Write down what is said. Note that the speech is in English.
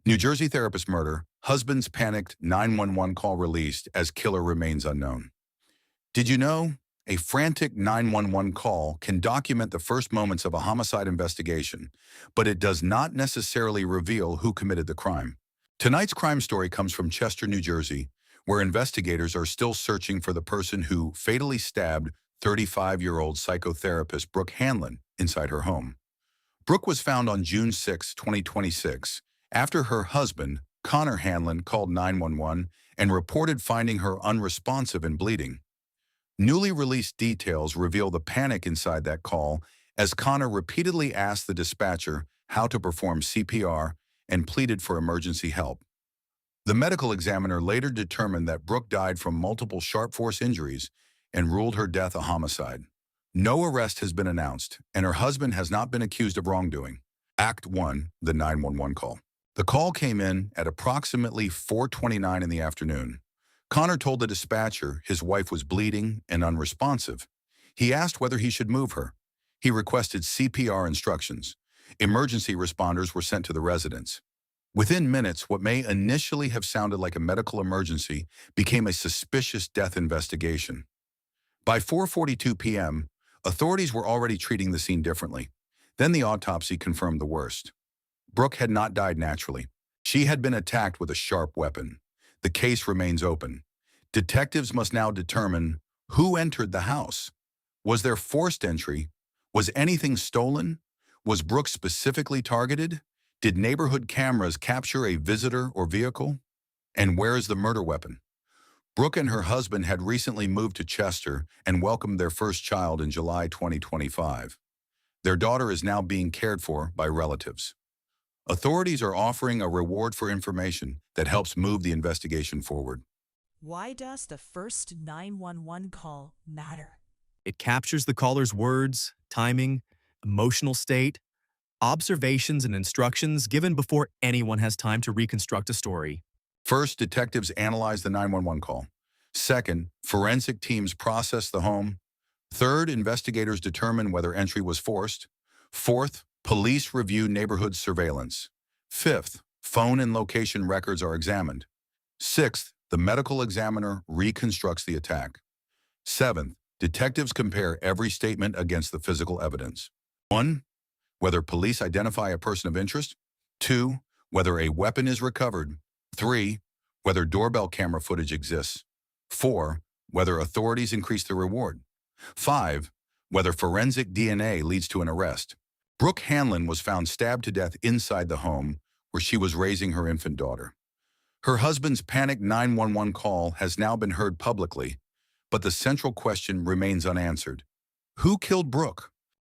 New Jersey therapist murder, husband's panicked 911 call released as killer remains unknown. Did you know? A frantic 911 call can document the first moments of a homicide investigation, but it does not necessarily reveal who committed the crime. Tonight's crime story comes from Chester, New Jersey, where investigators are still searching for the person who fatally stabbed 35-year-old psychotherapist Brooke Hanlon inside her home. Brooke was found on June 6, 2026, after her husband, Connor Hanlon, called 911 and reported finding her unresponsive and bleeding. Newly released details reveal the panic inside that call as Connor repeatedly asked the dispatcher how to perform CPR and pleaded for emergency help. The medical examiner later determined that Brooke died from multiple sharp force injuries and ruled her death a homicide. No arrest has been announced, and her husband has not been accused of wrongdoing. Act 1, the 911 call. The call came in at approximately 4:29 in the afternoon. Connor told the dispatcher his wife was bleeding and unresponsive. He asked whether he should move her. He requested CPR instructions. Emergency responders were sent to the residence. Within minutes, what may initially have sounded like a medical emergency became a suspicious death investigation. By 4:42 p.m., authorities were already treating the scene differently. Then the autopsy confirmed the worst. Brooke had not died naturally. She had been attacked with a sharp weapon. The case remains open. Detectives must now determine who entered the house. Was there forced entry? Was anything stolen? Was Brooke specifically targeted? Did neighborhood cameras capture a visitor or vehicle? And where is the murder weapon? Brooke and her husband had recently moved to Chester and welcomed their first child in July 2025. Their daughter is now being cared for by relatives. Authorities are offering a reward for information that helps move the investigation forward. Why does the first 911 call matter? It captures the caller's words, timing, emotional state, observations, and instructions given before anyone has time to reconstruct a story. First, detectives analyze the 911 call. Second, forensic teams process the home. Third, investigators determine whether entry was forced. Fourth, police review neighborhood surveillance. Fifth, phone and location records are examined. Sixth, the medical examiner reconstructs the attack. Seventh, detectives compare every statement against the physical evidence. 1. Whether police identify a person of interest. 2. Whether a weapon is recovered. 3. Whether doorbell camera footage exists. 4. Whether authorities increase the reward. 5. Whether forensic DNA leads to an arrest. Brooke Hanlon was found stabbed to death inside the home where she was raising her infant daughter. Her husband's panicked 911 call has now been heard publicly, but the central question remains unanswered. Who killed Brooke?